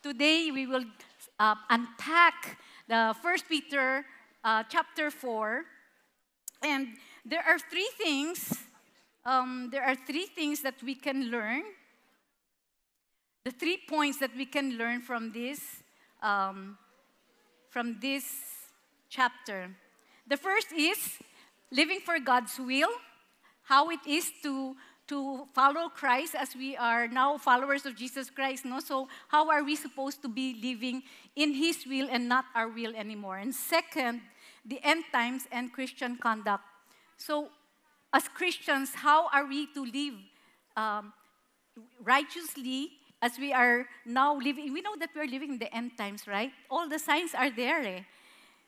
today we will unpack the First Peter chapter 4. And there are three things. There are three things that we can learn. The 3 points that we can learn from this chapter. The first is living for God's will, how it is to follow Christ as we are now followers of Jesus Christ. No? So how are we supposed to be living in His will and not our will anymore? And second, the end times and Christian conduct. So as Christians, how are we to live righteously as we are now living? We know that we are living in the end times, right? All the signs are there. Eh?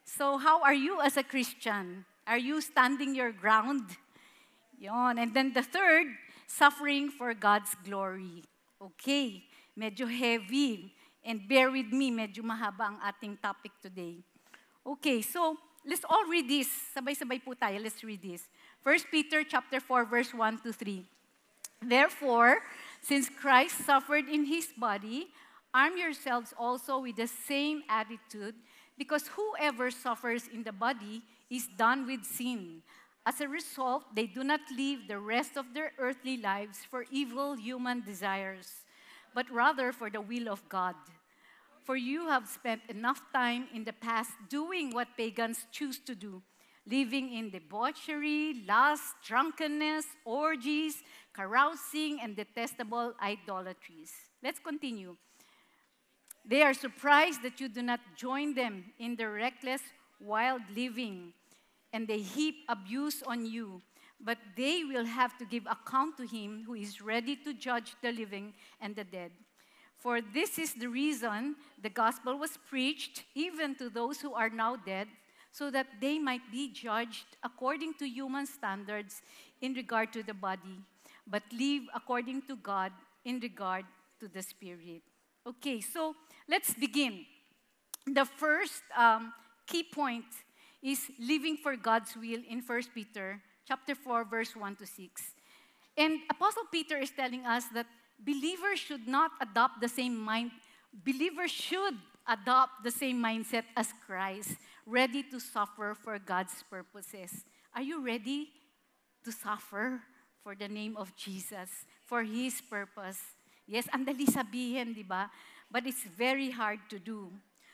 So how are you as a Christian? Are you standing your ground? Yon. And then the third, suffering for God's glory. Okay, medyo heavy. And bear with me, medyo mahaba ang ating topic today. Okay, so let's all read this. Sabay-sabay po tayo. Let's read this. 1 Peter chapter 4, verse 1 to 3. Therefore, since Christ suffered in His body, arm yourselves also with the same attitude, because whoever suffers in the body is done with sin. As a result, they do not live the rest of their earthly lives for evil human desires, but rather for the will of God. For you have spent enough time in the past doing what pagans choose to do, living in debauchery, lust, drunkenness, orgies, carousing, and detestable idolatries. Let's continue. They are surprised that you do not join them in their reckless, wild living, and they heap abuse on you. But they will have to give account to Him who is ready to judge the living and the dead. For this is the reason the gospel was preached even to those who are now dead, so that they might be judged according to human standards in regard to the body, but live according to God in regard to the Spirit. Okay, so let's begin. The first key point is living for God's will in 1 Peter chapter 4, verse 1 to 6. And Apostle Peter is telling us that believers should not adopt the same mind. Believers should adopt the same mindset as Christ, ready to suffer for God's purposes. Are you ready to suffer for the name of Jesus, for His purpose? Yes, andali sabihin, di ba? But it's very hard to do.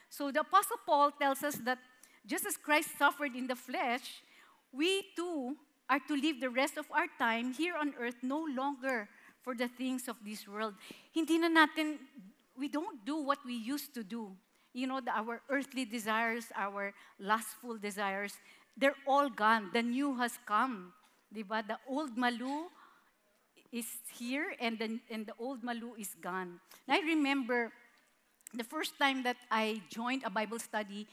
So the Apostle Paul tells us that just as Christ suffered in the flesh, we too are to live the rest of our time here on earth no longer for the things of this world. We don't do what we used to do. You know, our earthly desires, our lustful desires, they're all gone. The new has come. Diba? The old Malu is here and the old Malu is gone. And I remember the first time that I joined a Bible study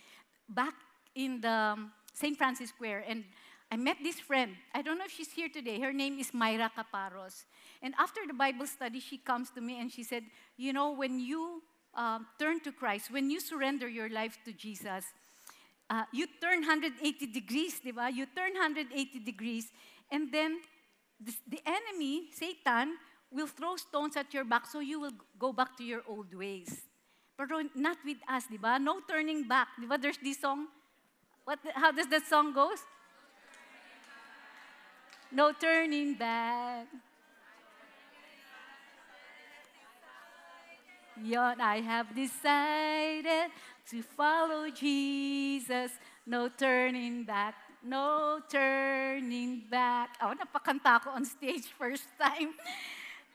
back in the St. Francis Square, and I met this friend. I don't know if she's here today. Her name is Myra Caparos. And after the Bible study, she comes to me and she said, you know, when you turn to Christ, when you surrender your life to Jesus, you turn 180 degrees, di ba? You turn 180 degrees, and then the enemy, Satan, will throw stones at your back so you will go back to your old ways. But not with us, di ba? No turning back. Di ba? There's this song. How does that song goes? No turning back. Yon, I have decided to follow Jesus. No turning back. No turning back. Oh, napakanta ko on stage first time.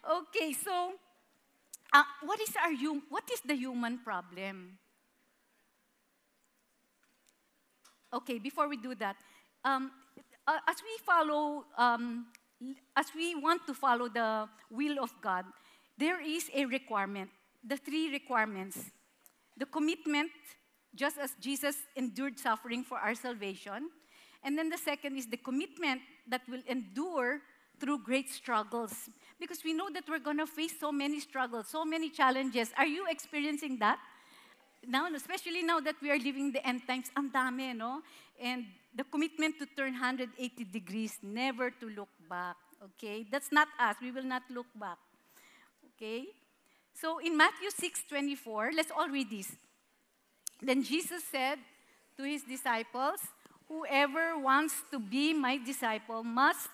Okay, so what is the human problem? Okay, before we do that, as we want to follow the will of God, there is a requirement. The 3 requirements. The commitment, just as Jesus endured suffering for our salvation. And then the second is the commitment that will endure through great struggles. Because we know that we're going to face so many struggles, so many challenges. Are you experiencing that? Now, especially now that we are living the end times, ang dami, no? And the commitment to turn 180 degrees, never to look back, okay? That's not us. We will not look back, okay? So in Matthew 6:24, let's all read this. Then Jesus said to his disciples, whoever wants to be my disciple must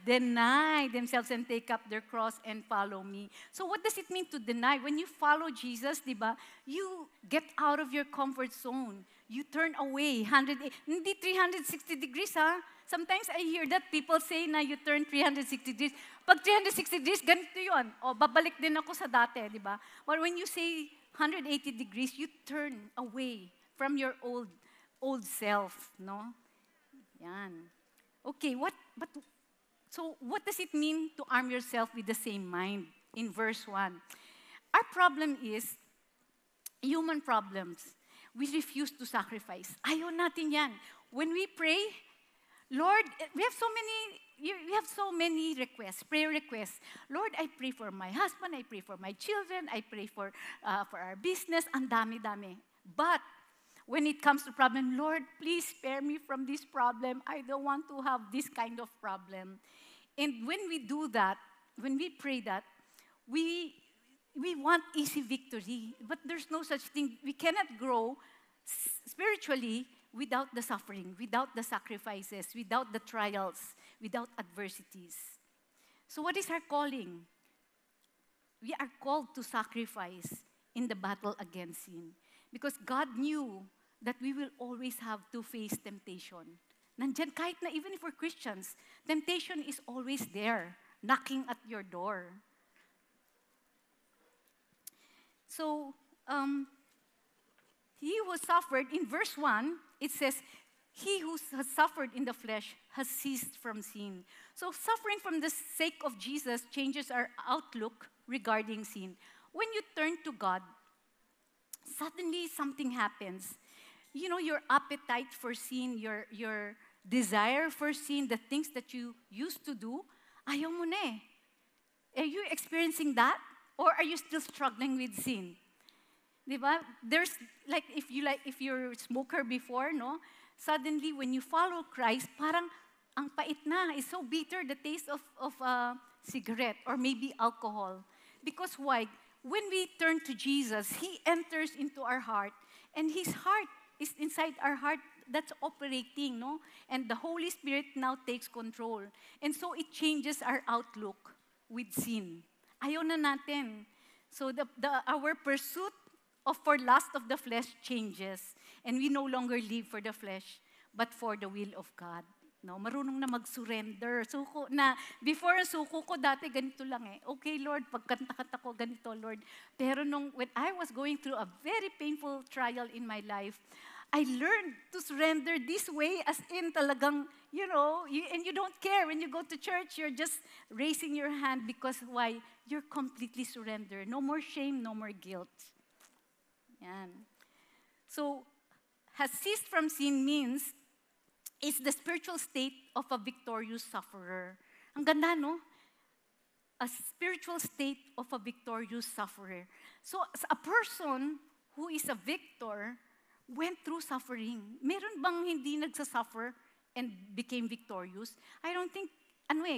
deny themselves and take up their cross and follow me. So what does it mean to deny? When you follow Jesus, di ba, you get out of your comfort zone. You turn away. Hindi 360 degrees, ha? Sometimes I hear that people say na you turn 360 degrees. Pag 360 degrees, ganito yun. O, babalik din ako sa dati, di ba? But when you say 180 degrees, you turn away from your old self, no? Yan. Okay, so what does it mean to arm yourself with the same mind in verse 1? Our problem is human problems. We refuse to sacrifice. Ayaw natin yan. When we pray, Lord, we have so many requests, prayer requests. Lord, I pray for my husband, I pray for my children, I pray for our business, ang dami-dami. But when it comes to problem, Lord, please spare me from this problem. I don't want to have this kind of problem. And when we do that, when we pray that, we want easy victory. But there's no such thing. We cannot grow spiritually without the suffering, without the sacrifices, without the trials, without adversities. So what is our calling? We are called to sacrifice in the battle against sin. Because God knew that we will always have to face temptation. Nandyan, kahit na even if we're Christians, temptation is always there, knocking at your door. So, he who suffered, in verse 1, it says, he who has suffered in the flesh has ceased from sin. So, suffering from the sake of Jesus changes our outlook regarding sin. When you turn to God, suddenly something happens. You know, your appetite for sin, your desire for sin, the things that you used to do, ayaw mo na eh. Are you experiencing that? Or are you still struggling with sin? Diba? There's, if you're a smoker before, no? Suddenly, when you follow Christ, parang ang pait na. It's so bitter, the taste of cigarette or maybe alcohol. Because why? When we turn to Jesus, He enters into our heart, and His heart is inside our heart that's operating, no? And the Holy Spirit now takes control. And so it changes our outlook with sin. Ayaw na natin. So our pursuit for lust of the flesh changes. And we no longer live for the flesh, but for the will of God. No, marunong na mag-surrender. Suko na, before ang suko ko dati ganito lang eh. Okay, Lord, pagkanta-kanta ko ganito, Lord. Pero when I was going through a very painful trial in my life, I learned to surrender this way, as in talagang, you know, and you don't care. When you go to church, you're just raising your hand because why? You're completely surrendered. No more shame, no more guilt. Yan. So, has ceased from sin means it's the spiritual state of a victorious sufferer. Ang ganda, no? A spiritual state of a victorious sufferer. So, as a person who is a victor, went through suffering. Meron bang hindi nagsasuffer and became victorious? I don't think,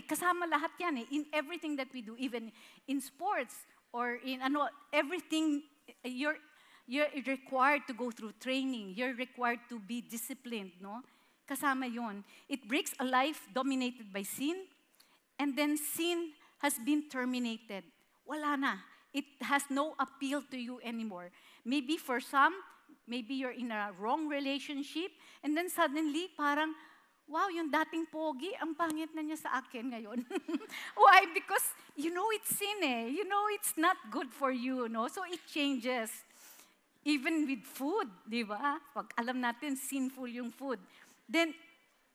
kasama lahat yan eh. In everything that we do, even in sports or in everything, you're required to go through training. You're required to be disciplined, no? Kasama yon. It breaks a life dominated by sin, and then sin has been terminated. Wala na. It has no appeal to you anymore. Maybe for some, maybe you're in a wrong relationship, and then suddenly, parang, wow, yung dating pogi, ang pangit na niya sa akin ngayon. Why? Because you know it's sin eh. You know it's not good for you, no? So it changes. Even with food, di ba? Pag alam natin, sinful yung food. Then,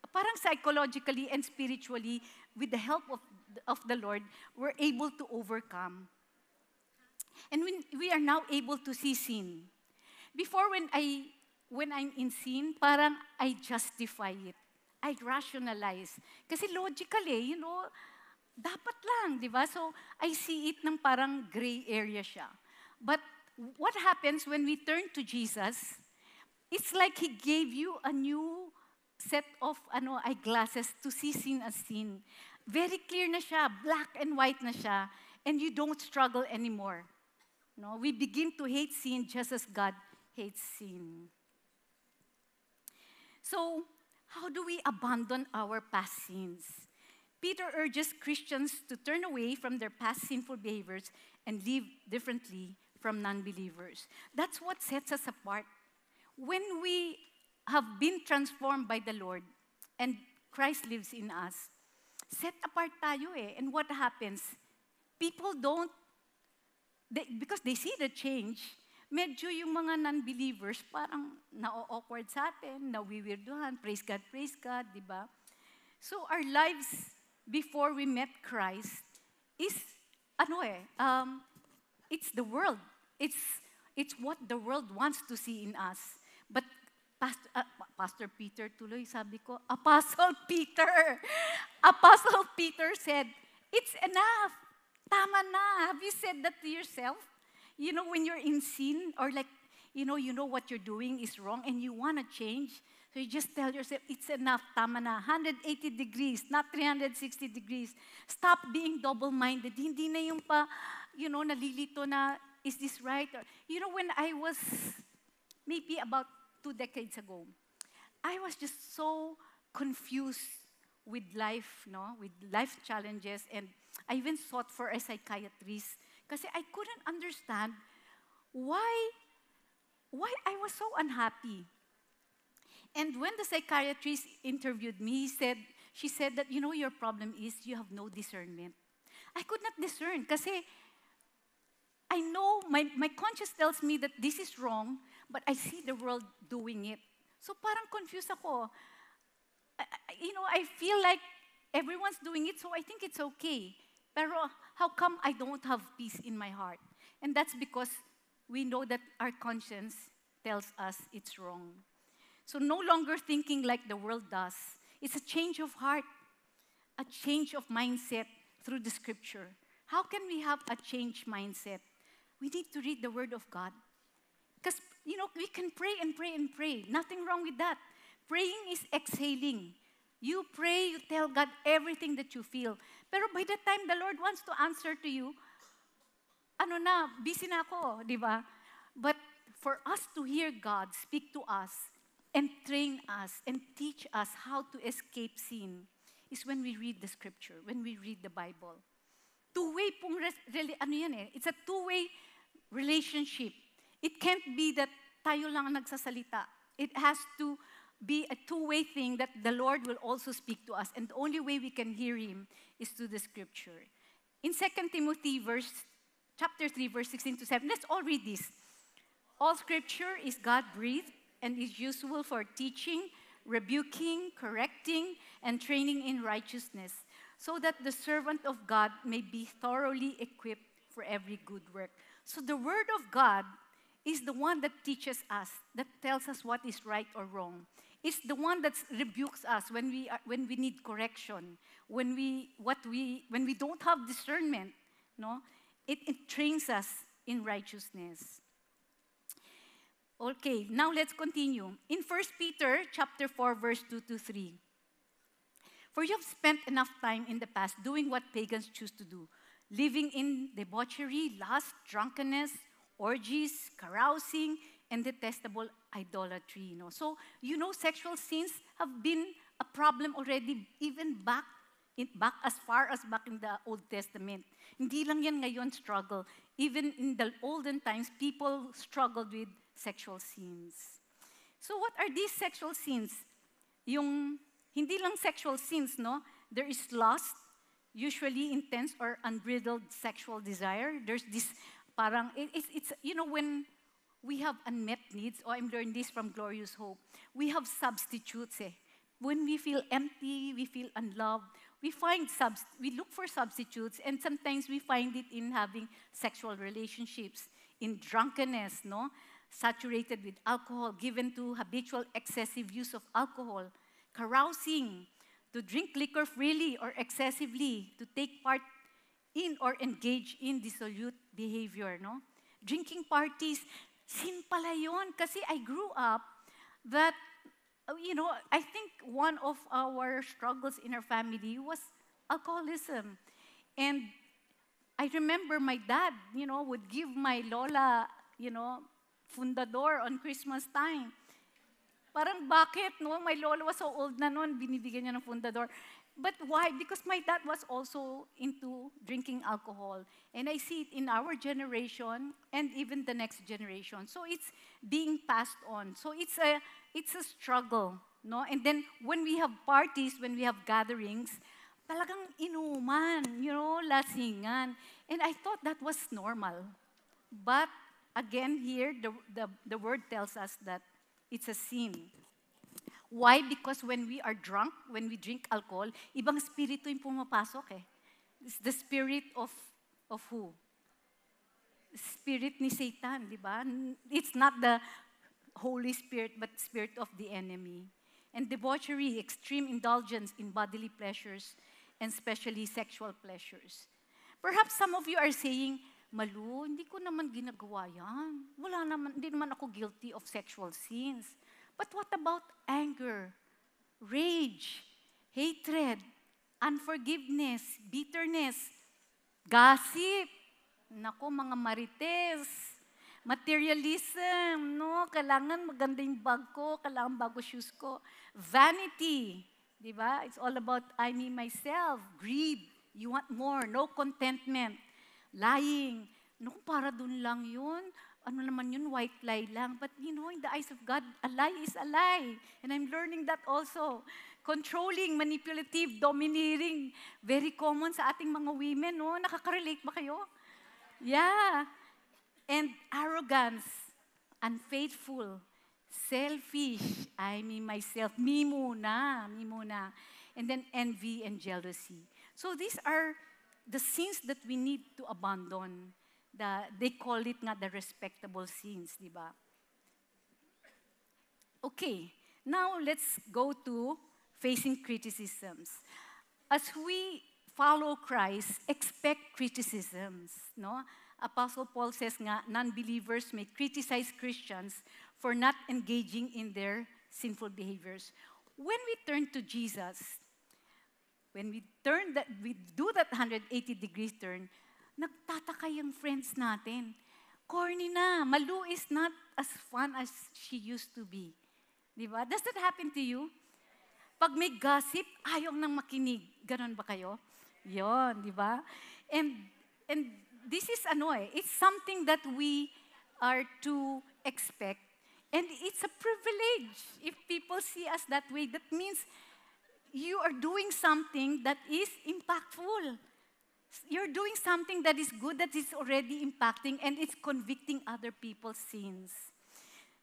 parang psychologically and spiritually, with the help of the Lord, we're able to overcome. And we are now able to see sin. Before, when I'm in sin, parang I justify it. I rationalize. Kasi logical eh, you know, dapat lang, di ba? So, I see it ng parang gray area siya. But what happens when we turn to Jesus, it's like He gave you a new set of eyeglasses to see sin as sin. Very clear na siya, black and white na siya, and you don't struggle anymore. No, we begin to hate sin just as God hates sin. So, how do we abandon our past sins? Peter urges Christians to turn away from their past sinful behaviors and live differently from non-believers. That's what sets us apart. When we have been transformed by the Lord and Christ lives in us, set apart tayo eh. And what happens? People don't, because they see the change, medyo yung mga non-believers parang na-awkward sa atin, nawiwirduhan, praise God, di ba? So our lives before we met Christ is, it's the world. It's what the world wants to see in us. But Pastor Peter tuloy, sabi ko, Apostle Peter said, it's enough. Tama na. Have you said that to yourself? You know, when you're in sin or like, you know what you're doing is wrong and you want to change. So you just tell yourself, it's enough, tama na. 180 degrees, not 360 degrees. Stop being double-minded. Hindi na yung nalilito na, is this right? Or, when I was maybe about 2 decades ago, I was just so confused with life, with life challenges, and I even sought for a psychiatrist kasi I couldn't understand why I was so unhappy. And when the psychiatrist interviewed me, she said that, your problem is you have no discernment. I could not discern kasi I know my conscience tells me that this is wrong, but I see the world doing it. So parang confused ako. I feel like everyone's doing it, so I think it's okay. Pero how come I don't have peace in my heart? And that's because we know that our conscience tells us it's wrong. So no longer thinking like the world does. It's a change of heart, a change of mindset through the scripture. How can we have a changed mindset? We need to read the Word of God. Because, we can pray and pray and pray. Nothing wrong with that. Praying is exhaling. You pray, you tell God everything that you feel. Pero by the time the Lord wants to answer to you, busy na ako, di ba? But for us to hear God speak to us and train us and teach us how to escape sin is when we read the scripture, when we read the Bible. Two-way pong, it's a two-way relationship. It can't be that tayo lang ang nagsasalita. It has to be a two-way thing that the Lord will also speak to us. And the only way we can hear Him is through the scripture. In 2 Timothy chapter 3, verse 16 to 7, let's all read this. All scripture is God-breathed and is useful for teaching, rebuking, correcting, and training in righteousness, so that the servant of God may be thoroughly equipped for every good work. So the Word of God is the one that teaches us, that tells us what is right or wrong. It's the one that rebukes us when we need correction, when we don't have discernment. No, it trains us in righteousness. Okay, now let's continue. In 1 Peter chapter 4, verse 2 to 3. For you have spent enough time in the past doing what pagans choose to do, living in debauchery, lust, drunkenness, orgies, carousing, and detestable idolatry. So, sexual sins have been a problem already even back as far as back in the Old Testament. Hindi lang yan ngayon struggle. Even in the olden times, people struggled with sexual sins. So what are these sexual sins? Yung hindi lang sexual sins, no? There is lust, usually intense or unbridled sexual desire. There's this parang, it's when we have unmet needs, I'm learning this from Glorious Hope, we have substitutes eh. When we feel empty, we feel unloved, we look for substitutes, and sometimes we find it in having sexual relationships, in drunkenness, no? Saturated with alcohol, given to habitual excessive use of alcohol, carousing, to drink liquor freely or excessively, to take part in or engage in dissolute behavior, no? Drinking parties, sin pala yun. Kasi I grew up that, I think one of our struggles in our family was alcoholism. And I remember my dad, would give my lola, fundador on Christmas time. Parang bakit, no? My lola was so old na noon, binibigyan niya ng fundador. But why? Because my dad was also into drinking alcohol. And I see it in our generation and even the next generation. So it's being passed on. So it's a struggle, no? And then when we have parties, when we have gatherings, talagang inuman, lasingan. And I thought that was normal. But again here, the word tells us that it's a sin. Why? Because when we are drunk, when we drink alcohol, ibang spirito yung pumapasok eh. It's the spirit of who? Spirit ni Satan, di ba? It's not the Holy Spirit, but spirit of the enemy. And debauchery, extreme indulgence in bodily pleasures, and especially sexual pleasures. Perhaps some of you are saying, Malu, hindi ko naman ginagawa yan. Hindi naman ako guilty of sexual sins. But what about anger, rage, hatred, unforgiveness, bitterness, gossip, nako mga marites, materialism, no? Kailangan maganda yung bag ko, kailangan bago shoes ko. Vanity, di ba? It's all about I, me, myself. Greed, you want more, no contentment. Lying, no, para dun lang yun. Ano naman yun, white lie lang. But in the eyes of God, a lie is a lie. And I'm learning that also. Controlling, manipulative, domineering. Very common sa ating mga women, no? Nakaka-relate ba kayo? Yeah. And arrogance, unfaithful, selfish, I, me, myself, me muna. And then envy and jealousy. So these are the sins that we need to abandon. They call it nga the respectable sins, di ba? Okay, now let's go to facing criticisms. As we follow Christ, expect criticisms, no? Apostle Paul says nga, non-believers may criticize Christians for not engaging in their sinful behaviors. When we turn to Jesus, when we do that 180 degrees turn, nagtataka yung friends natin. Corny na. Malu is not as fun as she used to be. Di ba? Does that happen to you? Pag may gossip, ayaw nang makinig. Ganon ba kayo? Yon, di ba? And this is it's something that we are to expect. And it's a privilege if people see us that way. That means you are doing something that is impactful. You're doing something that is good, that is already impacting, and it's convicting other people's sins.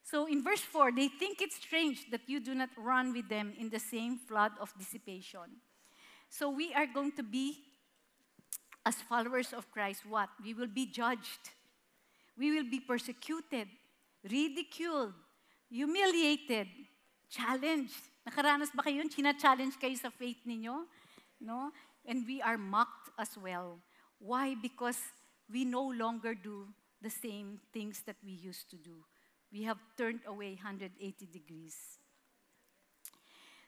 So in verse 4, they think it's strange that you do not run with them in the same flood of dissipation. So we are going to be, as followers of Christ, what? We will be judged. We will be persecuted, ridiculed, humiliated, challenged. Nakaranas ba kayo? China-challenge kayo sa faith ninyo? No? And we are mocked as well. Why? Because we no longer do the same things that we used to do. We have turned away 180 degrees.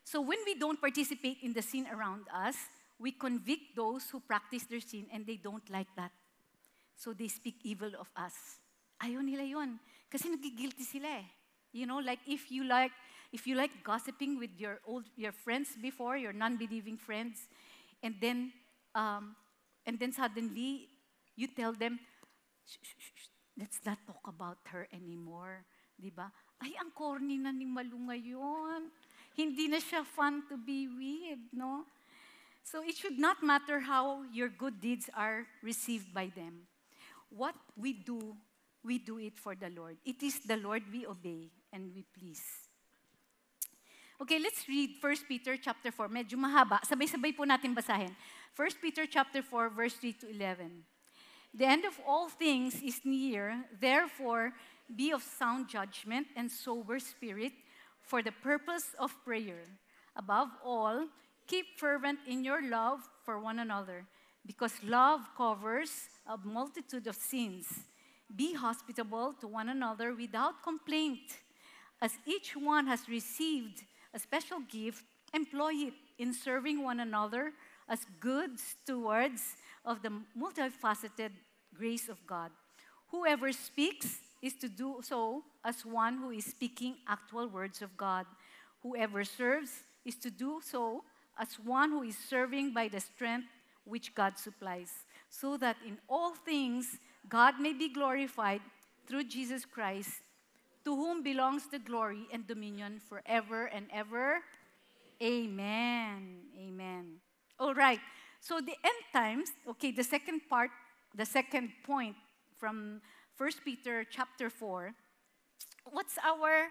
So when we don't participate in the sin around us, we convict those who practice their sin and they don't like that. So they speak evil of us. Ayaw nila yun. Kasi nagigilty sila eh. Like if you like gossiping with your friends before, your non-believing friends, and then suddenly you tell them, shh, let's not talk about her anymore. Diba? Ay, ang corny na ni Malu ngayon. Hindi na siya fun to be with, no? So it should not matter how your good deeds are received by them. What we do it for the Lord. It is the Lord we obey and we please. Okay, let's read 1 Peter chapter 4. Medyo mahaba. Sabay-sabay po natin basahin. 1 Peter chapter 4, verse 3 to 11. The end of all things is near. Therefore, be of sound judgment and sober spirit for the purpose of prayer. Above all, keep fervent in your love for one another, because love covers a multitude of sins. Be hospitable to one another without complaint. As each one has received a special gift, employ it in serving one another as good stewards of the multifaceted grace of God. Whoever speaks is to do so as one who is speaking actual words of God. Whoever serves is to do so as one who is serving by the strength which God supplies, so that in all things God may be glorified through Jesus Christ, to whom belongs the glory and dominion forever and ever. Amen. Amen. All right. So the end times, okay, the second part, the second point from 1 Peter chapter 4. What's our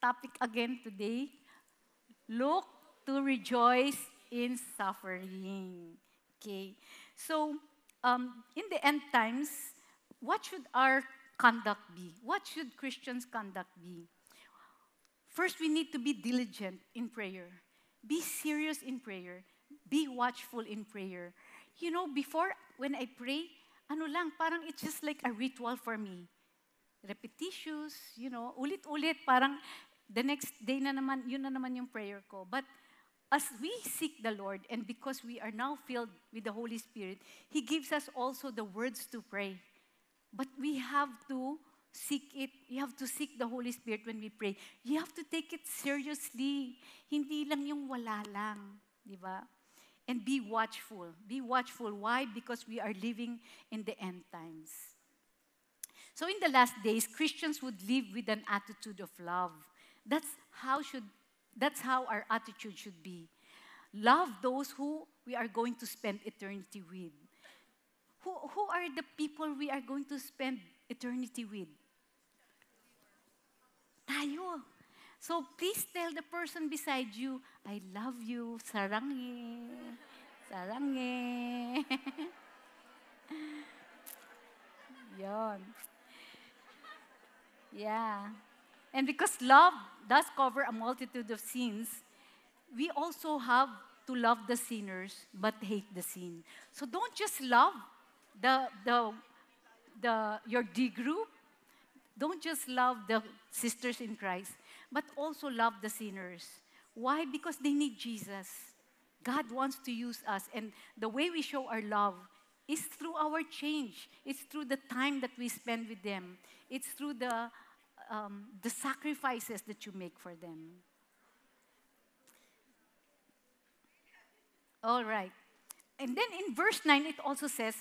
topic again today? Look to rejoice in suffering. Okay. So, in the end times, what should our conduct be? What should Christians' conduct be? First, we need to be diligent in prayer. Be serious in prayer. Be watchful in prayer. You know, before, when I pray, parang it's just like a ritual for me. Repetitious, ulit-ulit, parang the next day na naman, yun na naman yung prayer ko. But as we seek the Lord, and because we are now filled with the Holy Spirit, He gives us also the words to pray. But we have to seek it. You have to seek the Holy Spirit when we pray. You have to take it seriously. Hindi lang yung wala lang. Di ba? And be watchful. Be watchful. Why? Because we are living in the end times. So in the last days, Christians would live with an attitude of love. That's how our attitude should be. Love those who we are going to spend eternity with. Who are the people we are going to spend eternity with? Tayo. So please tell the person beside you, I love you, sarangi, sarangi. Yon. Yeah. And because love does cover a multitude of sins, we also have to love the sinners but hate the sin. So don't just love your D group. Don't just love the sisters in Christ, but also love the sinners. Why? Because they need Jesus. God wants to use us, and the way we show our love is through our change. It's through the time that we spend with them. It's through the sacrifices that you make for them. All right. And then in verse 9, it also says,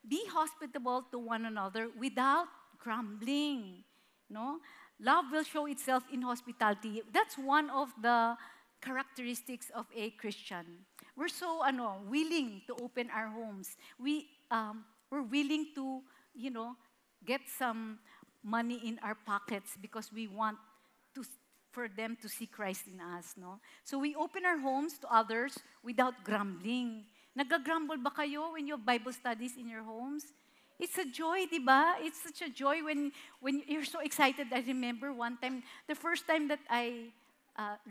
be hospitable to one another without grumbling. No? Love will show itself in hospitality. That's one of the characteristics of a Christian. We're so willing to open our homes. We're willing to, get some money in our pockets because we want for them to see Christ in us. No? So we open our homes to others without grumbling. Nag-grumble ba kayo when you have Bible studies in your homes? It's a joy, di ba? It's such a joy when you're so excited. I remember one time, the first time that I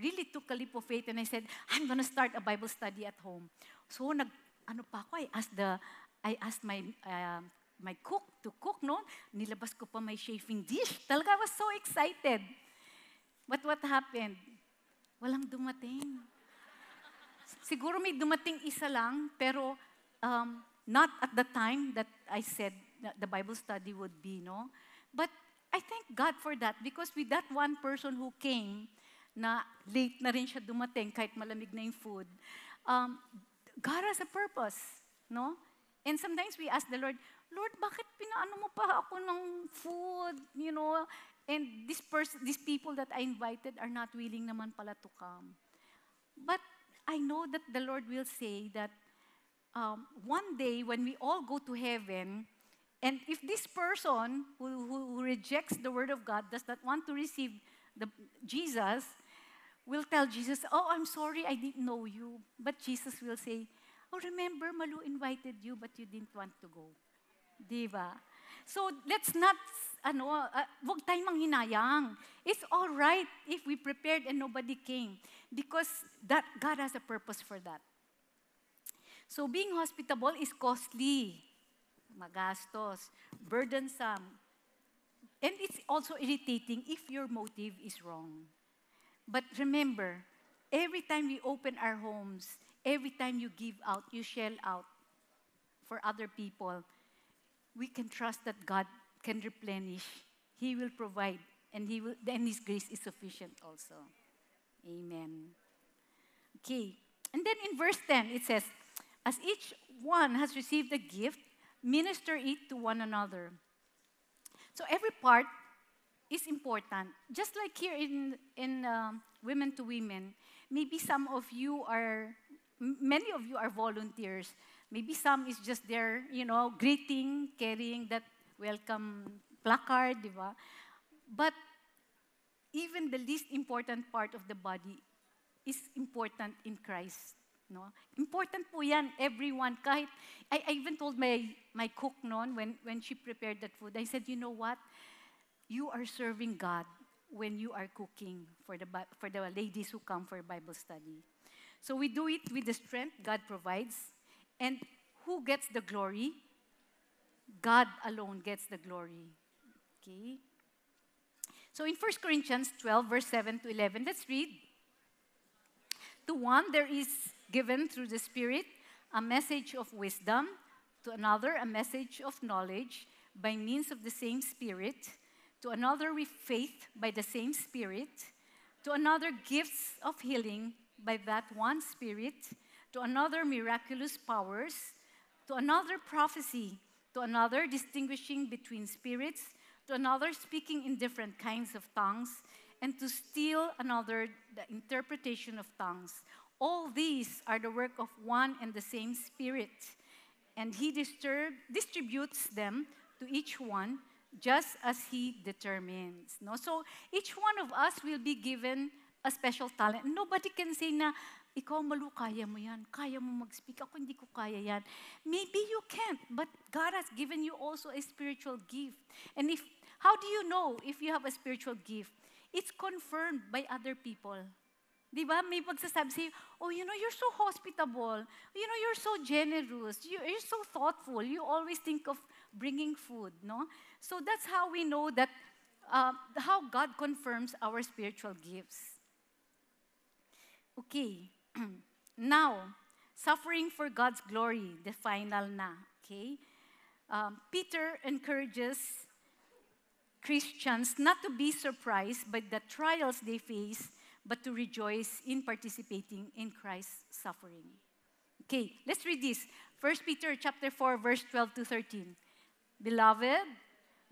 really took a leap of faith and I said, I'm gonna start a Bible study at home. So, I asked my cook to cook, no? Nilabas ko pa my chafing dish. Talaga, I was so excited. But what happened? Walang dumating. Siguro may dumating isa lang, pero not at the time that I said that the Bible study would be, no? But I thank God for that because with that one person who came, na late na rin siya dumating kahit malamig na yung food, God has a purpose, no? And sometimes we ask the Lord, Lord, bakit pinaano mo pa ako ng food, And these people that I invited are not willing naman pala to come. But I know that the Lord will say that one day when we all go to heaven, and if this person who rejects the word of God does not want to receive Jesus, will tell Jesus, oh, I'm sorry, I didn't know you. But Jesus will say, oh, remember, Malu invited you, but you didn't want to go. Diba? So let's not, wag tayong manghinayang. It's all right if we prepared and nobody came because that God has a purpose for that. So being hospitable is costly, magastos, burdensome, and it's also irritating if your motive is wrong. But remember, every time we open our homes, every time you give out, you shell out for other people, we can trust that God can replenish. He will provide, and His grace is sufficient also. Amen. Okay. And then in verse 10, it says, as each one has received a gift, minister it to one another. So every part is important. Just like here in Women to Women, maybe many of you are volunteers. Maybe some is just there, greeting, carrying that welcome placard, di ba? But even the least important part of the body is important in Christ. No? Important po yan, everyone. Kahit, I even told my cook noon when she prepared that food, I said, you know what? You are serving God when you are cooking for the ladies who come for Bible study. So we do it with the strength God provides. And who gets the glory? God alone gets the glory. Okay? So in 1 Corinthians 12, verse 7 to 11, let's read. To one there is given through the Spirit a message of wisdom, to another a message of knowledge by means of the same Spirit, to another with faith by the same Spirit, to another gifts of healing by that one Spirit, to another miraculous powers, to another prophecy, to another distinguishing between spirits, to another speaking in different kinds of tongues, and to still another the interpretation of tongues. All these are the work of one and the same Spirit, and He distributes them to each one just as He determines. No? So each one of us will be given a special talent. Nobody can say na, ikaw Malu, kaya mo yan. Kaya mo mag-speak. Ako hindi ko kaya yan. Maybe you can't, but God has given you also a spiritual gift. And how do you know if you have a spiritual gift? It's confirmed by other people. Di ba? May pagsasabi sa'yo, oh, you're so hospitable. You're so generous. You're so thoughtful. You always think of bringing food, no? So that's how we know that, how God confirms our spiritual gifts. Okay. Now, suffering for God's glory, the final na. Okay? Peter encourages Christians not to be surprised by the trials they face, but to rejoice in participating in Christ's suffering. Okay, let's read this. 1 Peter chapter 4, verse 12 to 13. Beloved,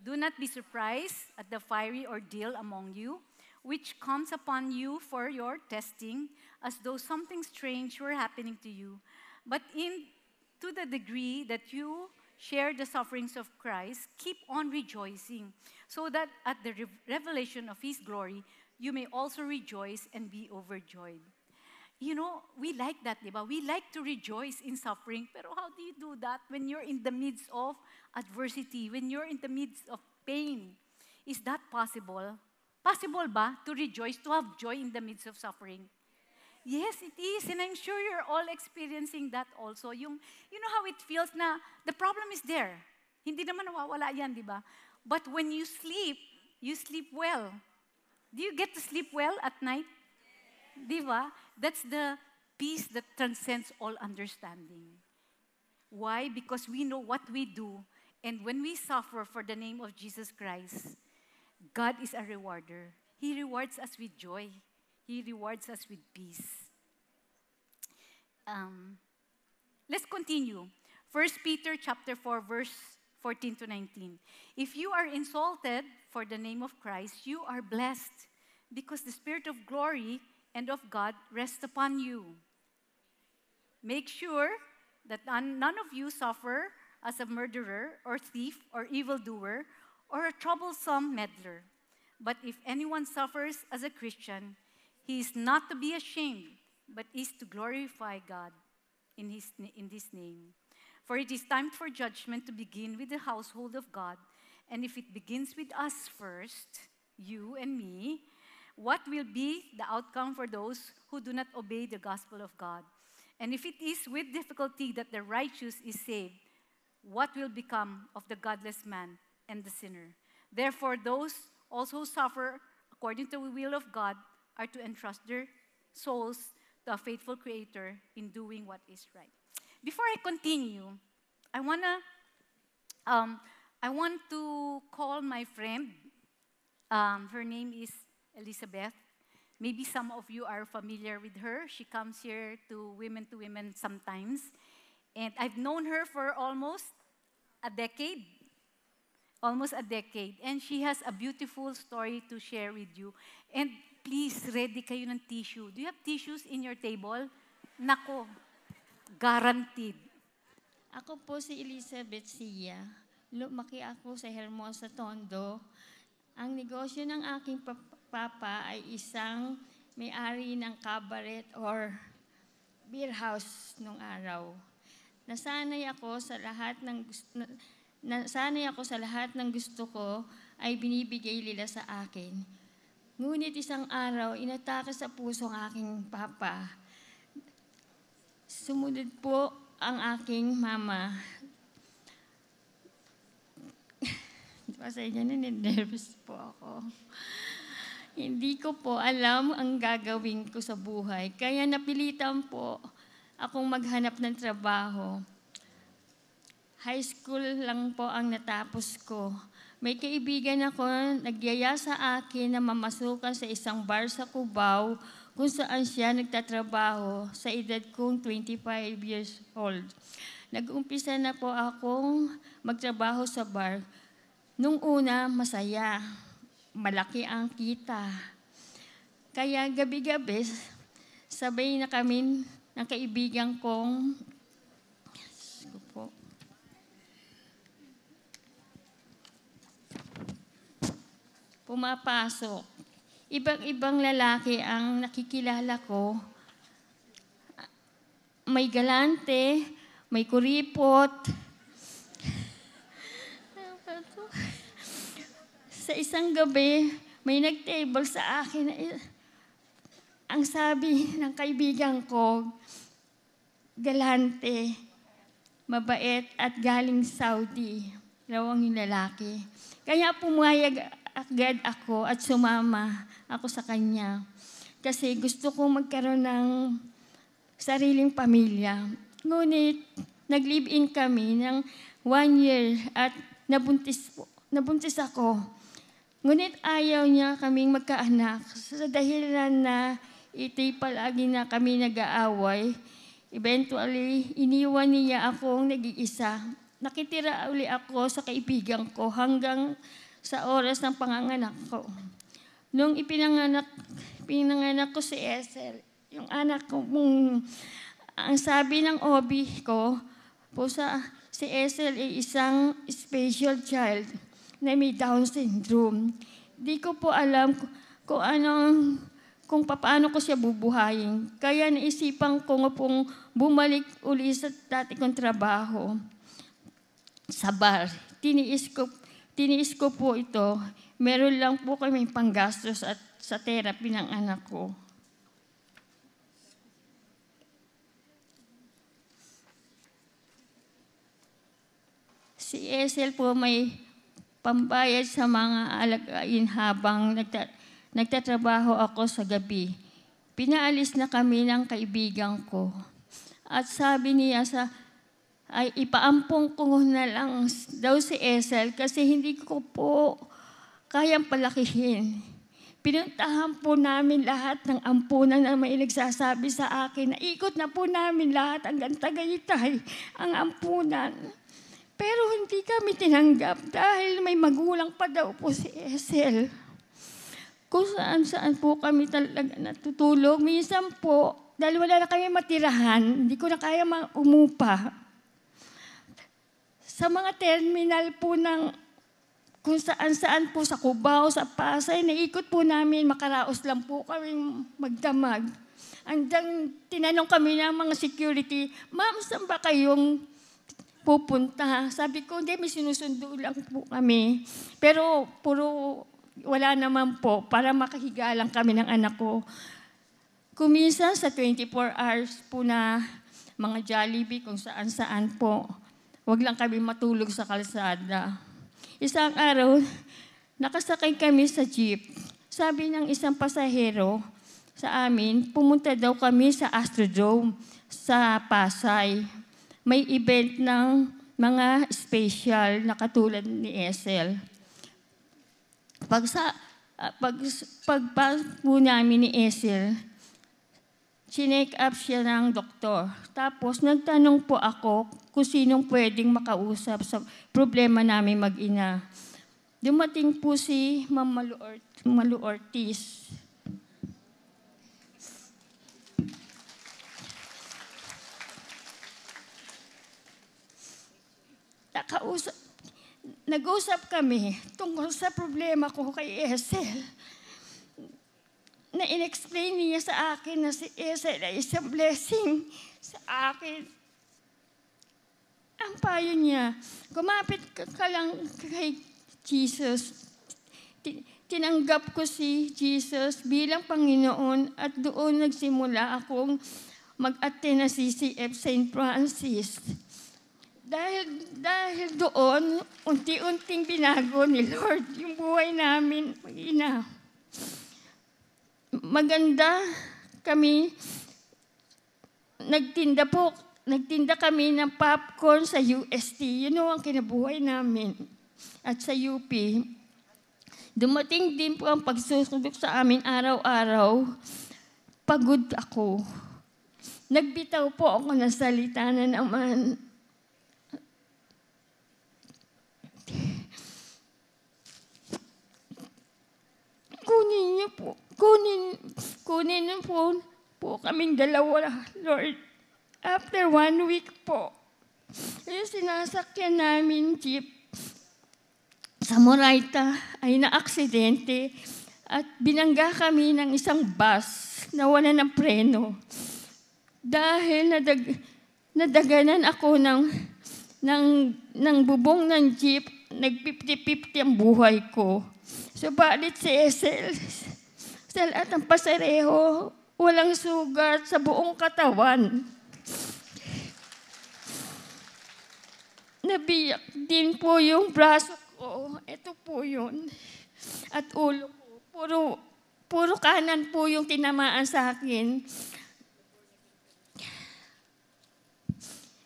do not be surprised at the fiery ordeal among you, which comes upon you for your testing, as though something strange were happening to you. But to the degree that you share the sufferings of Christ, keep on rejoicing, so that at the revelation of His glory, you may also rejoice and be overjoyed. We like that, diba? We like to rejoice in suffering, pero how do you do that when you're in the midst of adversity, when you're in the midst of pain? Is that possible? Possible ba to rejoice, to have joy in the midst of suffering? Yes, it is. And I'm sure you're all experiencing that also. You know how it feels na the problem is there. Hindi naman nawawala yan, di ba? But when you sleep well. Do you get to sleep well at night? Di ba? That's the peace that transcends all understanding. Why? Because we know what we do. And when we suffer for the name of Jesus Christ, God is a rewarder. He rewards us with joy. He rewards us with peace. Let's continue. 1 Peter chapter 4, verse 14 to 19. If you are insulted for the name of Christ, you are blessed, because the Spirit of glory and of God rests upon you. Make sure that none of you suffer as a murderer or thief or evildoer or a troublesome meddler. But if anyone suffers as a Christian, he is not to be ashamed, but is to glorify God in this name. For it is time for judgment to begin with the household of God. And if it begins with us first, you and me, what will be the outcome for those who do not obey the gospel of God? And if it is with difficulty that the righteous is saved, what will become of the godless man and the sinner? Therefore, those also who suffer according to the will of God are to entrust their souls to a faithful Creator in doing what is right. Before I continue, I want to call my friend. Her name is Elizabeth. Maybe some of you are familiar with her. She comes here to Women sometimes. And I've known her for almost a decade. Almost a decade. And she has a beautiful story to share with you. And please, ready kayo ng tissue. Do you have tissues in your table? Nako, guaranteed. Ako po si Elizabeth Sia. Lumaki ako sa Hermosa, Tondo. Ang negosyo ng aking papa ay isang may-ari ng cabaret or beer house nung araw. Nasanay ako sa lahat ng gusto ko ay binibigay nila sa akin. Ngunit isang araw, inatake sa puso ang aking papa. Sumunod po ang aking mama. Pasensya na, nervous po ako. Hindi ko po alam ang gagawin ko sa buhay. Kaya napilitan po akong maghanap ng trabaho. High school lang po ang natapos ko. May kaibigan ako nagyaya sa akin na mamasukan sa isang bar sa Cubao kung saan siya nagtatrabaho sa edad kong 25 years old. Nag-umpisa na po akong magtrabaho sa bar. Nung una, masaya. Malaki ang kita. Kaya gabi-gabi, sabay na kami ng kaibigan kong pumapasok. Ibang-ibang lalaki ang nakikilala ko. May galante, may kuripot. Sa isang gabi, may nag-table sa akin. Ang sabi ng kaibigan ko, galante, mabait at galing Saudi. Raw ang yung lalaki. Kaya pumayag agad ako at sumama ako sa kanya. Kasi gusto kong magkaroon ng sariling pamilya. Ngunit, nag-live-in kami ng 1 year at nabuntis ako. Ngunit ayaw niya kaming magkaanak sa dahilan na ito'y palagi na kami nag-aaway. Eventually, iniwan niya akong nag-iisa. Nakitira uli ako sa kaibigan ko hanggang sa oras ng panganganak ko. Nung ipinanganak ko si Ethel, yung anak ko, ang sabi ng OB ko, si Ethel ay isang special child na may Down syndrome. Di ko po alam kung paano ko siya bubuhayin. Kaya naisipan ko nga pong bumalik uli sa dati kong trabaho sa bar. Tiniis ko po ito. Meron lang po kami panggastos at sa therapy ng anak ko. Si Ethel po may pambayad sa mga alagain habang nagtatrabaho ako sa gabi. Pinaalis na kami ng kaibigan ko. At sabi niya ay ipaampong ko na lang daw si Ethel kasi hindi ko po kayang palakihin. Pinuntahan po namin lahat ng ampunan na may nagsasabi sa akin. Naikot na po namin lahat hanggang Tagaytay ang ampunan. Pero hindi kami tinanggap dahil may magulang pa daw po si Ethel. Kung saan po kami talaga natutulog. Minsan po, dahil wala na kami matirahan, hindi ko na kaya umupa. Sa mga terminal po ng kung saan po sa Cubao, sa Pasay, naikot po namin, makaraos lang po kami magdamag. Hanggang tinanong kami ng mga security, ma'am, saan ba kayong pupunta? Sabi ko, hindi, may sinusundo lang po kami. Pero wala naman po, para makahiga lang kami ng anak ko. Kuminsan sa 24 hours po na mga Jollibee, kung saan-saan po. Huwag lang kami matulog sa kalsada. Isang araw, nakasakay kami sa jeep. Sabi ng isang pasahero sa amin, pumunta daw kami sa Astrodome sa Pasay. May event ng mga special na katulad ni Esel. Pagpas po namin ni Esel, chinek up siya ng doktor. Tapos nagtanong po ako kung sinong pwedeng makausap sa problema namin mag-ina. Dumating po si Ma'am Malu Ortiz. Nag-usap kami tungkol sa problema ko kay Esel. Na in-explain niya sa akin na si Esel ay isang blessing sa akin. Ang payo niya, kumapit ka lang kay Jesus. Tinanggap ko si Jesus bilang Panginoon at doon nagsimula akong mag-attend na CCF St. Francis. Dahil doon, unti-unting binago ni Lord yung buhay namin mag-ina. Maganda kami, nagtinda kami ng popcorn sa UST. Yun ang kinabuhay namin. At sa UP, dumating din po ang pagsusubok sa amin araw-araw. Pagod ako. Nagbitaw po ako ng salita na naman. Kunin niyo po. Kunin niyo po kaming dalawa, Lord. After 1 week po, yung sinasakyan namin jeep sa Moraita ay na-aksidente at binangga kami ng isang bus na wala ng preno. Dahil nadaganan ako ng bubong ng jeep, nag-50-50 ang buhay ko. Subalit si Esel, sa lahat ng pasareho, walang sugat sa buong katawan. Nabiyak din po yung braso ko. Ito po yun. At ulo ko. Puro kanan po yung tinamaan sa akin.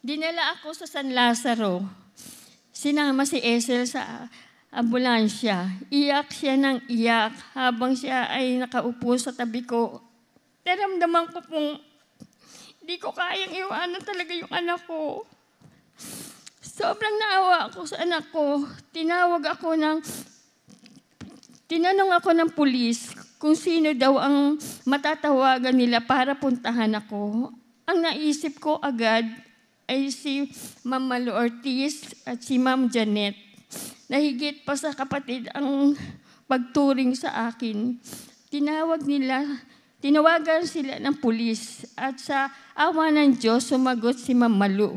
Dinala ako sa San Lazaro. Sinama si Esel sa ambulansya. Iyak siya ng iyak habang siya ay nakaupo sa tabi ko. Naramdaman ko pong hindi ko kayang iwanan talaga yung anak ko. Sobrang naawa ako sa anak ko. Tinanong ako ng pulis kung sino daw ang matatawagan nila para puntahan ako. Ang naisip ko agad ay si Ma'am Malu Ortiz at si Ma'am Janet. Nahigit pa sa kapatid ang pagturing sa akin. Tinawagan sila ng pulis at sa awa ng Diyos sumagot si Ma'am Malu.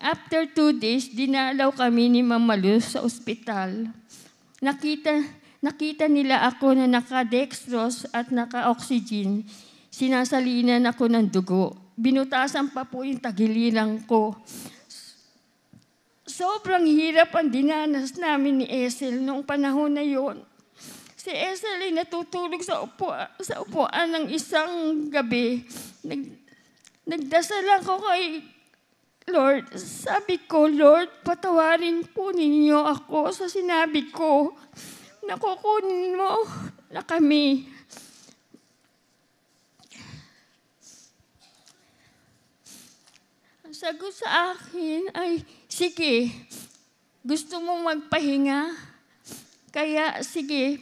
After 2 days, dinalaw kami ni Ma'am Malu sa ospital. Nakita nila ako na naka-dextrose at naka-oxygen. Sinasalinan ako ng dugo. Binutasan pa po yung tagiliran ko. Sobrang hirap ang dinanas namin ni Esel noong panahon na yon. Si Esel ay natutulog sa upuan ng isang gabi. Nagdasal ako kay Lord. Sabi ko, Lord, patawarin po ninyo ako sa sinabi ko. Nakukunin mo na kami. Ang sagot sa akin ay, sige, gusto mong magpahinga? Kaya sige,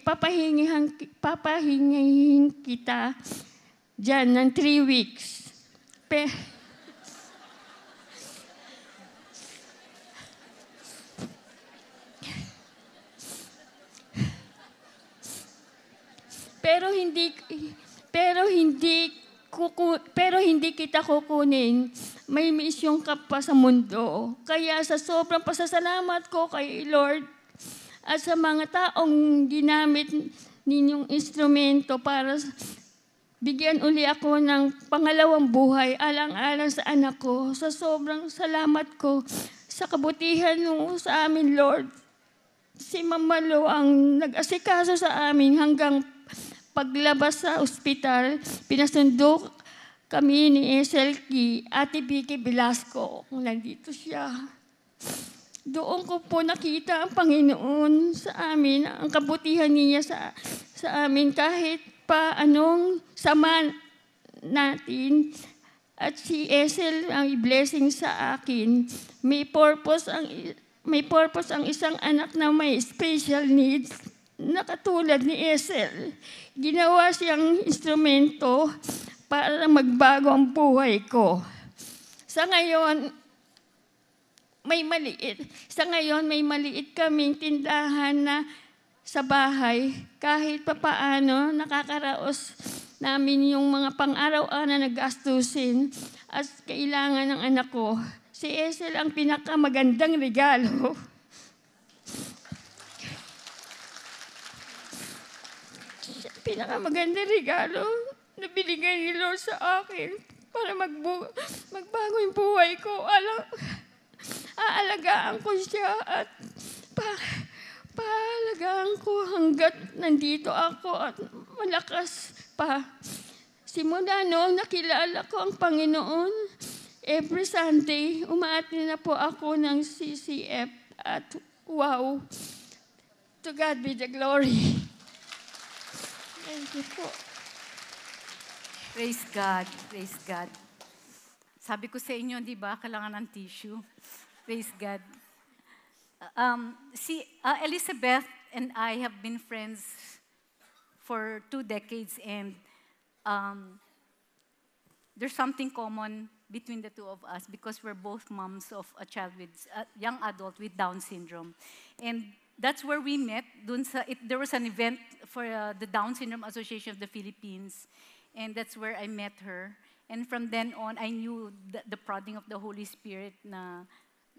papahingihin kita dyan ng 3 weeks. Pero hindi kita kukunin. May misyon ka pa sa mundo. Kaya sa sobrang pasasalamat ko kay Lord at sa mga taong ginamit ninyong instrumento para bigyan uli ako ng pangalawang buhay alang-alang sa anak ko. Sa sobrang salamat ko sa kabutihan mo sa amin, Lord. Si Ma'am Malu ang nag-asikaso sa amin hanggang paglabas sa ospital, pinasundo kami ni Esel Ate Vicky Velasco. Nandito siya. Doon ko po nakita ang Panginoon sa amin, ang kabutihan niya sa amin kahit pa anong sama natin. At si Esel ang blessing sa akin. May purpose ang isang anak na may special needs na katulad ni Esel. Ginawa siyang instrumento para magbago ang buhay ko. Sa ngayon, may maliit kaming tindahan na sa bahay. Kahit papaano, nakakaraos namin yung mga pang-araw-araw na nagastusin at kailangan ng anak ko. Si Esel ang pinakamagandang regalo. Pinakamagandang regalo na binigay ni Lord sa akin para magbago yung buhay ko. Aalagaan ko siya at paalagaan ko hanggat nandito ako at malakas pa. Simula noong nakilala ko ang Panginoon, every Sunday, umaattend na po ako ng CCF at wow, to God be the glory. Thank you po. Praise God. Praise God. Sabi ko sa inyo, di ba, kailangan ng tissue. Praise God. Elizabeth and I have been friends for 2 decades, and there's something common between the two of us because we're both moms of a child with a young adult with Down syndrome. And that's where we met. There was an event for the Down Syndrome Association of the Philippines, and that's where I met her. And from then on, I knew the prodding of the Holy Spirit na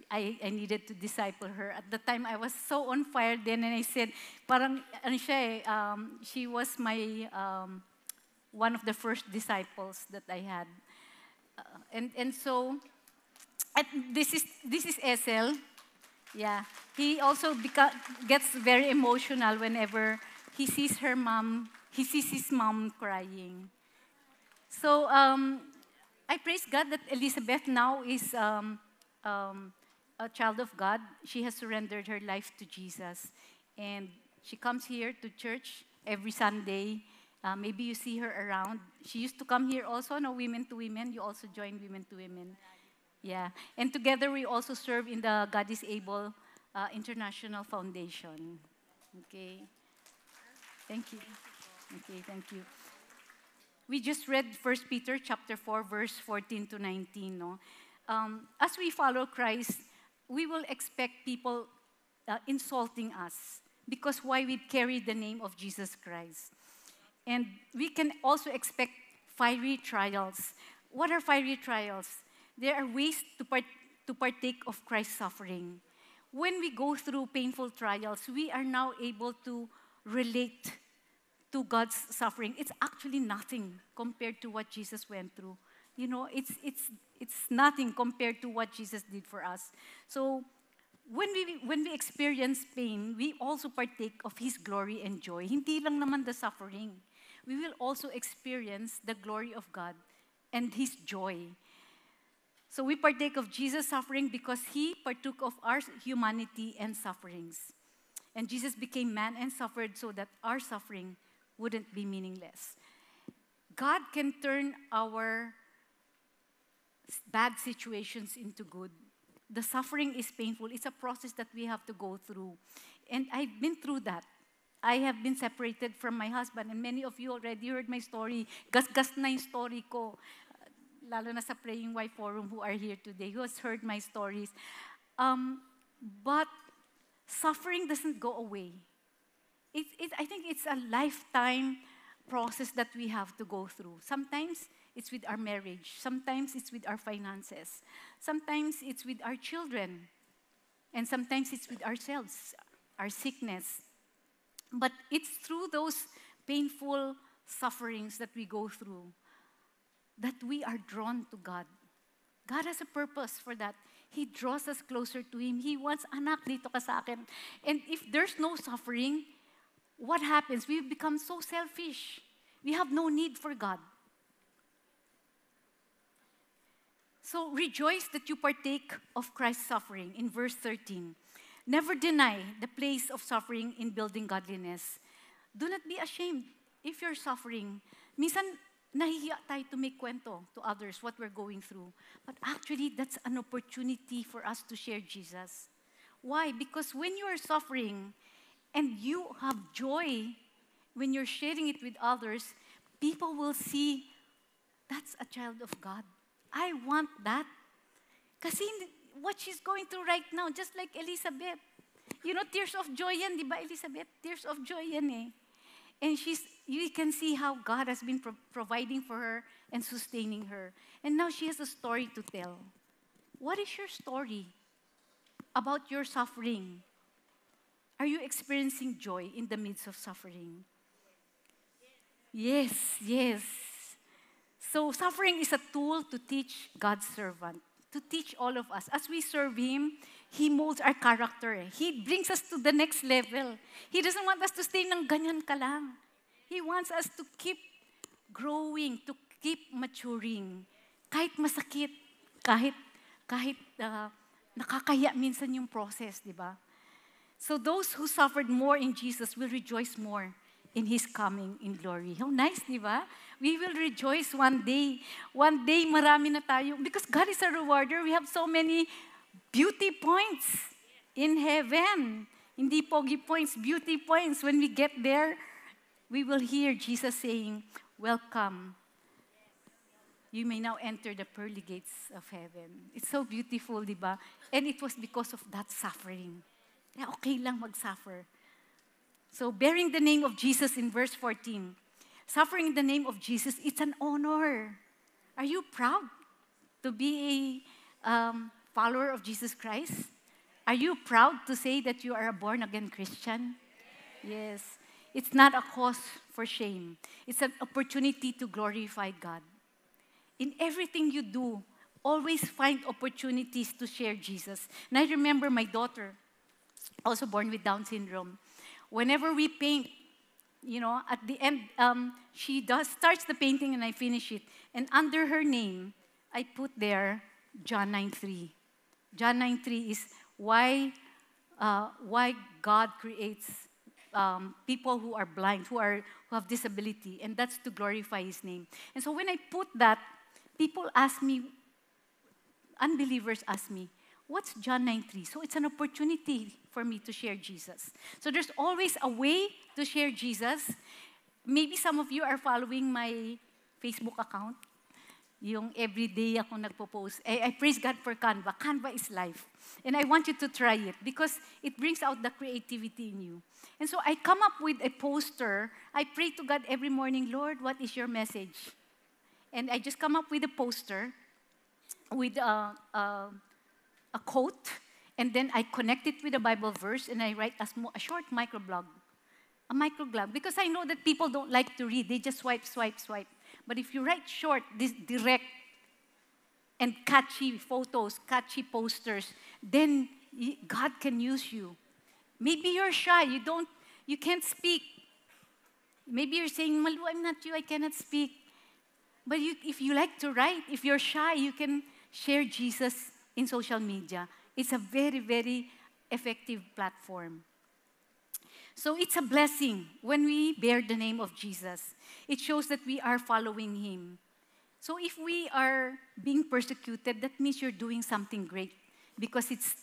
I needed to disciple her. At the time, I was so on fire then, and I said, parang, she was my, one of the first disciples that I had. So, this is Esel. Yeah, he also gets very emotional whenever he sees his mom crying. So, I praise God that Elizabeth now is a child of God. She has surrendered her life to Jesus. And she comes here to church every Sunday. Maybe you see her around. She used to come here also, no, Women to Women. You also join Women to Women. Yeah. And together we also serve in the God is Able International Foundation. Okay. Thank you. Okay, thank you. We just read 1 Peter chapter 4, verse 14 to 19. No? As we follow Christ, we will expect people insulting us because why we carry the name of Jesus Christ. And we can also expect fiery trials. What are fiery trials? There are ways to partake of Christ's suffering. When we go through painful trials, we are now able to relate to God's suffering. It's actually nothing compared to what Jesus went through. You know, it's nothing compared to what Jesus did for us. So when we experience pain, we also partake of His glory and joy. Hindi lang naman the suffering. We will also experience the glory of God and His joy. So we partake of Jesus' suffering because He partook of our humanity and sufferings. And Jesus became man and suffered so that our suffering wouldn't be meaningless. God can turn our bad situations into good. The suffering is painful. It's a process that we have to go through. And I've been through that. I have been separated from my husband. And many of you already heard my story. Gas-gas na yung story ko. Lalo na sa Praying Wife Forum who are here today, who has heard my stories. But suffering doesn't go away. I think it's a lifetime process that we have to go through. Sometimes it's with our marriage. Sometimes it's with our finances. Sometimes it's with our children. And sometimes it's with ourselves, our sickness. But it's through those painful sufferings that we go through that we are drawn to God. God has a purpose for that. He draws us closer to Him. He wants, anak, dito ka sa akin. And if there's no suffering, what happens? We become so selfish. We have no need for God. So rejoice that you partake of Christ's suffering in verse 13. Never deny the place of suffering in building godliness. Do not be ashamed if you're suffering. Minsan, nahihiya tayo to make kwento to others what we're going through. But actually, that's an opportunity for us to share Jesus. Why? Because when you are suffering and you have joy, when you're sharing it with others, people will see, that's a child of God. I want that. Kasi what she's going through right now, just like Elizabeth. You know, tears of joy yan, di ba, Elizabeth? Tears of joy yan eh. And you can see how God has been providing for her and sustaining her. And now she has a story to tell. What is your story about your suffering? Are you experiencing joy in the midst of suffering? Yes, yes. So suffering is a tool to teach God's servant, to teach all of us. As we serve Him, He molds our character. He brings us to the next level. He doesn't want us to stay ng ganyan ka lang. He wants us to keep growing, to keep maturing. Kahit masakit, kahit nakakahiya minsan yung process, di ba? So those who suffered more in Jesus will rejoice more in His coming in glory. How nice, di ba? We will rejoice one day. One day, marami na tayo. Because God is a rewarder. We have so many beauty points in heaven. Hindi pogi points, beauty points. When we get there, we will hear Jesus saying, welcome. You may now enter the pearly gates of heaven. It's so beautiful, di ba? And it was because of that suffering. Kaya okay lang mag-suffer. So, bearing the name of Jesus in verse 14, suffering in the name of Jesus, it's an honor. Are you proud to be a follower of Jesus Christ? Are you proud to say that you are a born-again Christian? Yes. It's not a cause for shame. It's an opportunity to glorify God. In everything you do, always find opportunities to share Jesus. And I remember my daughter, also born with Down syndrome. Whenever we paint, you know, at the end, she starts the painting and I finish it. And under her name, I put there John 9:3. John 9:3 is why God creates people who are blind, who have disability, and that's to glorify His name. And so when I put that, people ask me, unbelievers ask me, what's John 9:3? So it's an opportunity for me to share Jesus. So there's always a way to share Jesus. Maybe some of you are following my Facebook account. Yung everyday ako nagpo-post. I praise God for Canva. Canva is life. And I want you to try it because it brings out the creativity in you. And so I come up with a poster. I pray to God every morning, Lord, what is your message? And I just come up with a poster with a quote, and then I connect it with a Bible verse, and I write a short microblog. A microblog, because I know that people don't like to read. They just swipe, swipe, swipe. But if you write short, this direct, and catchy photos, catchy posters, then God can use you. Maybe you're shy. You can't speak. Maybe you're saying, Malu, I'm not you, I cannot speak. But if you like to write, if you're shy, you can share Jesus in social media. It's a very, very effective platform. So it's a blessing when we bear the name of Jesus. It shows that we are following Him. So if we are being persecuted, that means you're doing something great because it's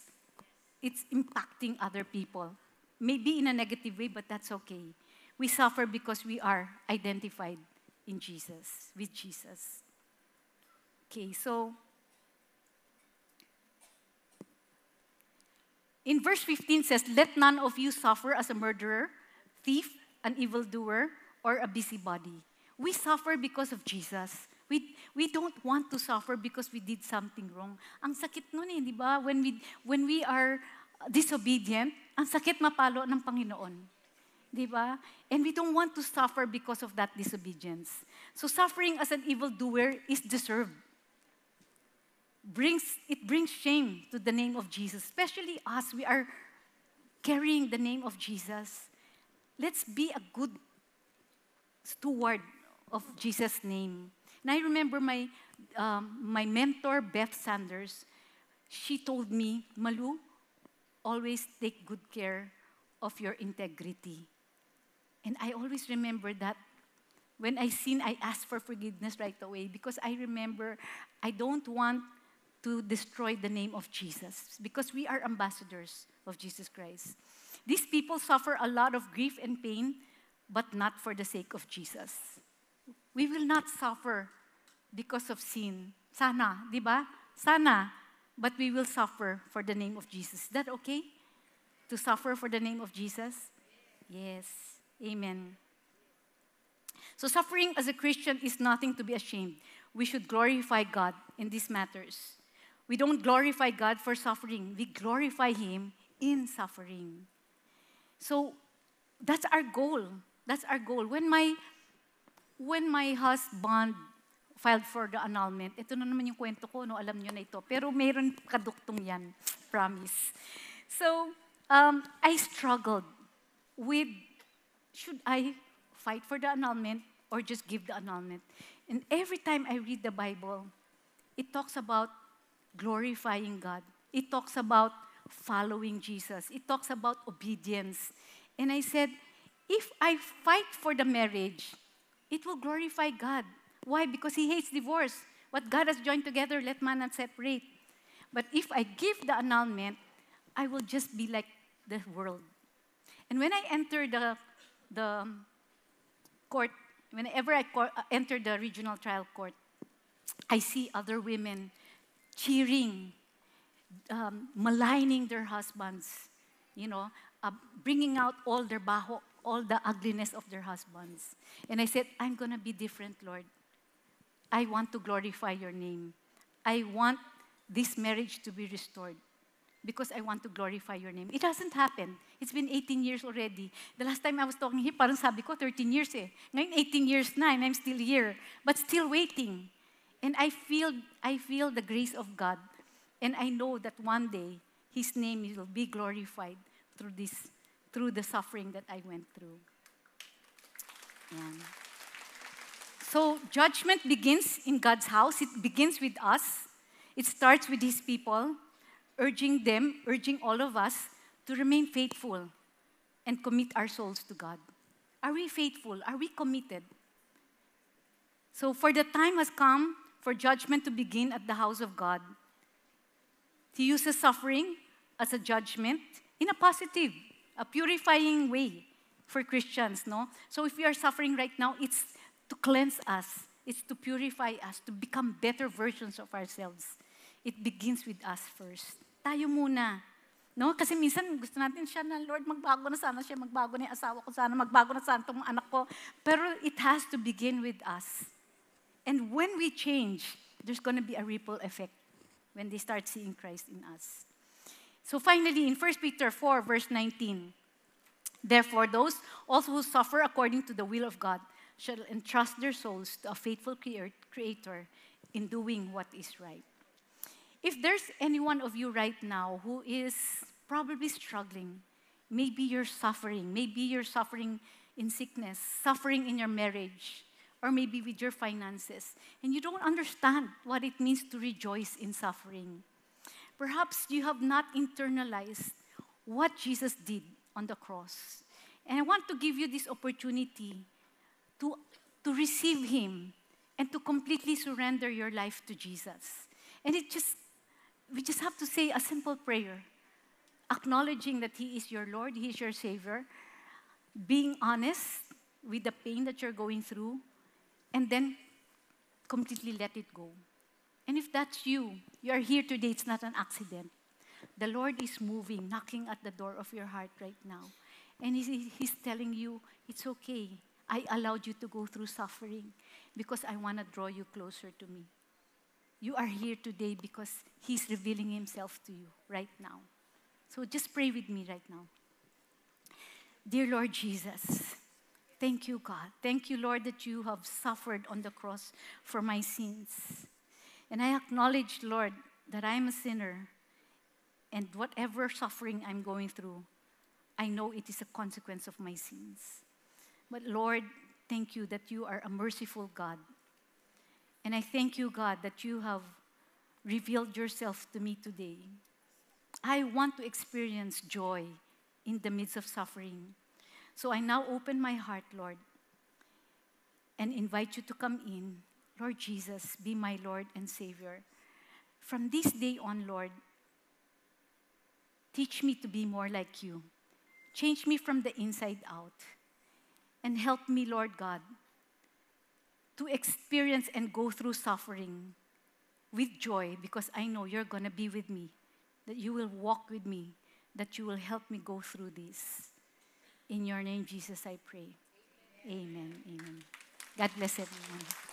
impacting other people. Maybe in a negative way, but that's okay. We suffer because we are identified in Jesus, with Jesus. Okay, so in verse 15 says, let none of you suffer as a murderer, thief, an evildoer, or a busybody. We suffer because of Jesus. We don't want to suffer because we did something wrong. Ang sakit nun di ba? When we are disobedient, ang sakit mapalo ng Panginoon. Di ba? And we don't want to suffer because of that disobedience. So suffering as an evildoer is deserved. It brings shame to the name of Jesus, especially us. We are carrying the name of Jesus. Let's be a good steward of Jesus' name. And I remember my mentor, Beth Sanders, she told me, Malu, always take good care of your integrity. And I always remember that when I sin, I ask for forgiveness right away because I remember I don't want to destroy the name of Jesus because we are ambassadors of Jesus Christ. These people suffer a lot of grief and pain, but not for the sake of Jesus. We will not suffer because of sin. Sana, di ba? Sana. But we will suffer for the name of Jesus. Is that okay? To suffer for the name of Jesus? Yes. Amen. So suffering as a Christian is nothing to be ashamed. We should glorify God in these matters. We don't glorify God for suffering. We glorify Him in suffering. So that's our goal. That's our goal. When my husband filed for the annulment, ito na naman yung kwento ko, no? Alam nyo na ito. Pero meron kaduktong yan, promise. So, I struggled with, should I fight for the annulment or just give the annulment? And every time I read the Bible, it talks about glorifying God. It talks about following Jesus. It talks about obedience. And I said, if I fight for the marriage, it will glorify God. Why? Because He hates divorce. What God has joined together, let man not separate. But if I give the annulment, I will just be like the world. And when I enter the court, whenever I enter the regional trial court, I see other women cheering, maligning their husbands, bringing out all their baho, all the ugliness of their husbands. And I said, I'm going to be different, Lord. I want to glorify your name. I want this marriage to be restored because I want to glorify your name. It hasn't happened. It's been 18 years already. The last time I was talking here, parang sabi ko, 13 years eh. Ngayon, 18 years na, and I'm still here, but still waiting. And I feel the grace of God. And I know that one day, His name will be glorified through the suffering that I went through. Yeah. So judgment begins in God's house. It begins with us. It starts with His people, urging all of us to remain faithful and commit our souls to God. Are we faithful? Are we committed? So for the time has come for judgment to begin at the house of God. He uses suffering as a judgment in a positive, a purifying way for Christians, no? So if we are suffering right now, it's to cleanse us. It's to purify us, to become better versions of ourselves. It begins with us first. Tayo muna. No? Kasi minsan gusto natin siya na, Lord, magbago na sana siya, magbago na yung asawa ko sana, magbago na sana itong anak ko. Pero it has to begin with us. And when we change, there's going to be a ripple effect when they start seeing Christ in us. So finally, in 1 Peter 4, verse 19, therefore, those also who suffer according to the will of God shall entrust their souls to a faithful Creator in doing what is right. If there's any one of you right now who is probably struggling, maybe you're suffering in sickness, suffering in your marriage, or maybe with your finances, and you don't understand what it means to rejoice in suffering. Perhaps you have not internalized what Jesus did on the cross. And I want to give you this opportunity to receive Him and to completely surrender your life to Jesus. And we just have to say a simple prayer, acknowledging that He is your Lord, He is your Savior, being honest with the pain that you're going through, and then completely let it go. And if that's you are here today, it's not an accident. The Lord is moving, knocking at the door of your heart right now. And He's telling you, it's okay. I allowed you to go through suffering because I want to draw you closer to me. You are here today because He's revealing Himself to you right now. So just pray with me right now. Dear Lord Jesus, thank you, God. Thank you, Lord, that you have suffered on the cross for my sins. And I acknowledge, Lord, that I'm a sinner. And whatever suffering I'm going through, I know it is a consequence of my sins. But Lord, thank you that you are a merciful God. And I thank you, God, that you have revealed yourself to me today. I want to experience joy in the midst of suffering. So I now open my heart, Lord, and invite you to come in. Lord Jesus, be my Lord and Savior. From this day on, Lord, teach me to be more like you. Change me from the inside out. And help me, Lord God, to experience and go through suffering with joy, because I know you're going to be with me, that you will walk with me, that you will help me go through this. In your name, Jesus, I pray. Amen. Amen. God bless everyone.